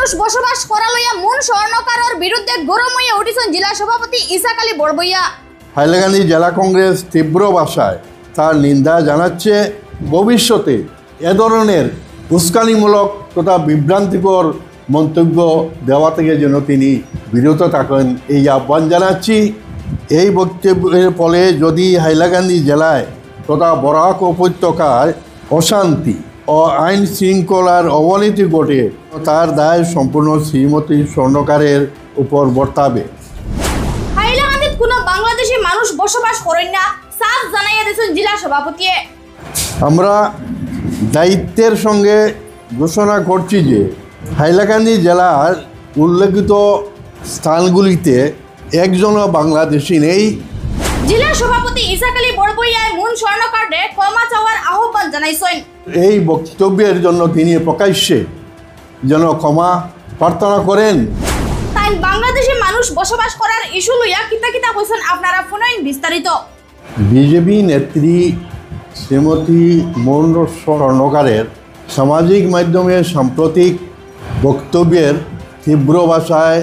মানুষ বসবাস করা লইয়া মন স্বর্ণকারর বিরুদ্ধে গরম হইয়া উঠিছেন জেলা সভাপতি ইসাক আলী বড়বইয়া। হাইলাকান্দি জেলা কংগ্রেস তীব্র ভাষায় তার নিন্দা জানাচ্ছে। ভবিষ্যতে এ ধরনের উস্কানিমূলক তথা বিভ্রান্তিকর মন্তব্য দেওয়া থেকে যেন তিনি বিরত থাকেন এই আহ্বান জানাচ্ছি। এই বক্তব্যের ফলে যদি হাইলাকান্দি জেলায় তথা বরাক উপত্যকায় অশান্তি ও আইন শৃঙ্খলার অবনতি ঘটে তার দায় সম্পূর্ণ শ্রীমতী স্বর্ণকারের উপর বর্তাবে। হাইলাকান্দিত কোনো বাংলাদেশি মানুষ বসবাস করেন না সাফ জানাইয়া দিয়েছেন জেলা সভাপতি। আমরা দায়িত্বের সঙ্গে ঘোষণা করছি যে হাইলাকান্দি জেলার উল্লেখিত স্থানগুলিতে একজনও বাংলাদেশি নেই। জেলা সভাপতি ইসাক আলী বড়বইয়ায় মন স্বর্ণকারে ক্ষমা চাওয়ার আহ্বান জানাইছেন। এই বক্তব্যের জন্য তিনি প্রকাশ্যে যেন ক্ষমা প্রার্থনা করেন। তাই বাংলাদেশি মানুষ বসবাস করার ইস্যু লইয়া কিতা কিতা কইছেন আপনারা শুনেন বিস্তারিত। বিজেপি নেত্রী শ্রীমতী মন স্বর্ণকারের সামাজিক মাধ্যমে সাম্প্রতিক বক্তব্যের তীব্র ভাষায়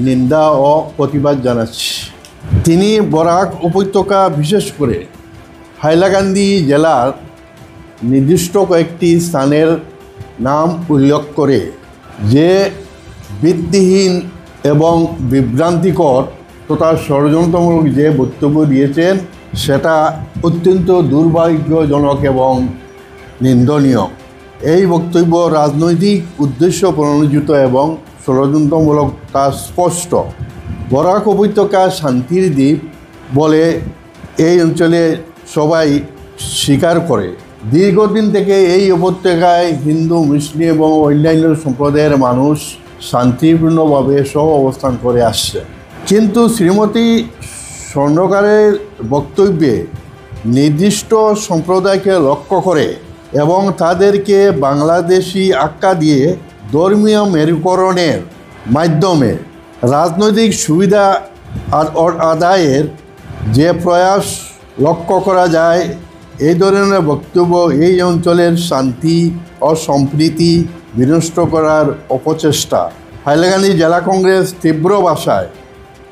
নিন্দা ও প্রতিবাদ জানাচ্ছি। তিনি বরাক উপত্যকা বিশেষ করে হাইলাকান্দি জেলার নির্দিষ্ট কয়েকটি স্থানের নাম উল্লেখ করে যে ভিত্তিহীন এবং বিভ্রান্তিকর তথা ষড়যন্ত্রমূলক যে বক্তব্য দিয়েছেন সেটা অত্যন্ত দুর্ভাগ্যজনক এবং নিন্দনীয়। এই বক্তব্য রাজনৈতিক উদ্দেশ্য প্রণোদিত এবং ষড়যন্ত্রমূলক তা স্পষ্ট। বরাক উপত্যকা শান্তির দ্বীপ বলে এই অঞ্চলে সবাই স্বীকার করে। দীর্ঘদিন থেকে এই উপত্যকায় হিন্দু, মুসলিম এবং অন্যান্য সম্প্রদায়ের মানুষ শান্তিপূর্ণভাবে সহ অবস্থান করে আসছে। কিন্তু শ্রীমতী স্বর্ণকারের বক্তব্যে নির্দিষ্ট সম্প্রদায়কে লক্ষ্য করে এবং তাদেরকে বাংলাদেশি আখ্যা দিয়ে ধর্মীয় মেরুকরণের মাধ্যমে রাজনৈতিক সুবিধা আদায়ের যে প্রয়াস লক্ষ্য করা যায়, এই ধরনের বক্তব্য এই অঞ্চলের শান্তি ও সম্প্রীতি বিনষ্ট করার অপচেষ্টা। হাইলাকান্দি জেলা কংগ্রেস তীব্র ভাষায়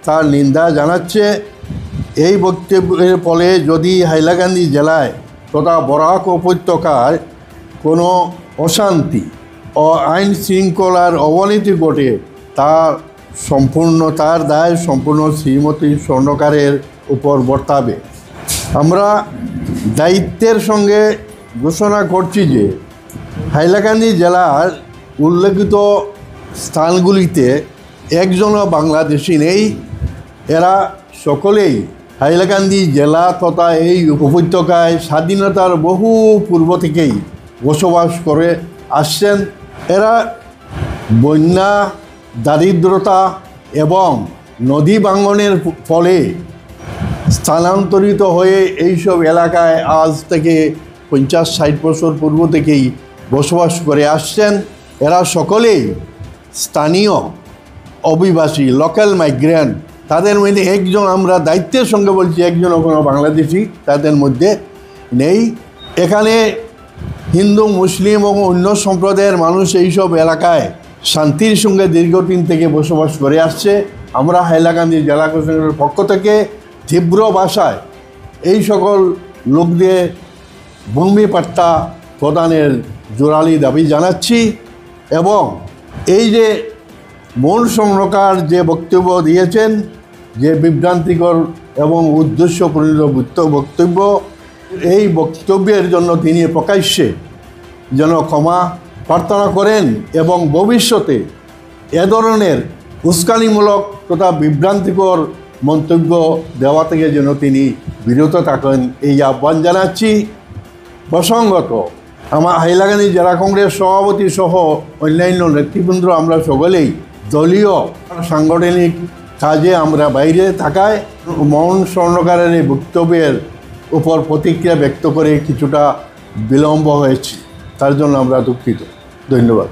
তার নিন্দা জানাচ্ছে। এই বক্তব্যের ফলে যদি হাইলাকান্দি জেলায় তথা বরাক উপত্যকায় কোনো অশান্তি ও আইন শৃঙ্খলার অবনতি ঘটে তার দায় সম্পূর্ণ শ্রীমতী স্বর্ণকারের উপর বর্তাবে। আমরা দায়িত্বের সঙ্গে ঘোষণা করছি যে হাইলাকান্দি জেলার উল্লেখিত স্থানগুলিতে একজনও বাংলাদেশি নেই। এরা সকলেই হাইলাকান্দি জেলা তথা এই উপত্যকায় স্বাধীনতার বহু পূর্ব থেকেই বসবাস করে আসছেন। এরা বন্যা, দারিদ্রতা এবং নদী ভাঙনের ফলে স্থানান্তরিত হয়ে এইসব এলাকায় আজ থেকে 50-60 বছর পূর্ব থেকেই বসবাস করে আসছেন। এরা সকলেই স্থানীয় অভিবাসী, লোকাল মাইগ্রেন্ট। তাদের মধ্যে একজন, আমরা দায়িত্বের সঙ্গে বলছি, একজনও কোনো বাংলাদেশি তাদের মধ্যে নেই। এখানে হিন্দু, মুসলিম এবং অন্য সম্প্রদায়ের মানুষ এইসব এলাকায় শান্তির সঙ্গে দীর্ঘদিন থেকে বসবাস করে আসছে। আমরা হাইলাকান্দি জেলা প্রশাসনের পক্ষ থেকে তীব্র ভাষায় এই সকল লোকদের ভূমি পাট্টা প্রদানের জোরালি দাবি জানাচ্ছি এবং এই যে মন স্বর্ণকার যে বক্তব্য দিয়েছেন, যে বিভ্রান্তিকর এবং উদ্দেশ্য প্রণোদিত বক্তব্য, এই বক্তব্যের জন্য তিনি প্রকাশ্যে যেন ক্ষমা প্রার্থনা করেন এবং ভবিষ্যতে এ ধরনের উস্কানিমূলক তথা বিভ্রান্তিকর মন্তব্য দেওয়া থেকে যেন তিনি বিরত থাকেন এই আহ্বান জানাচ্ছি। প্রসঙ্গত আমার হাইলাকান্দি জেলা কংগ্রেস সভাপতি সহ অন্যান্য নেতৃবৃন্দ আমরা সকলেই দলীয় সাংগঠনিক কাজে আমরা বাইরে থাকায় মন স্বর্ণকারের এই বক্তব্যের উপর প্রতিক্রিয়া ব্যক্ত করে কিছুটা বিলম্ব হয়েছে। তার জন্য আমরা দুঃখিত। ধন্যবাদ।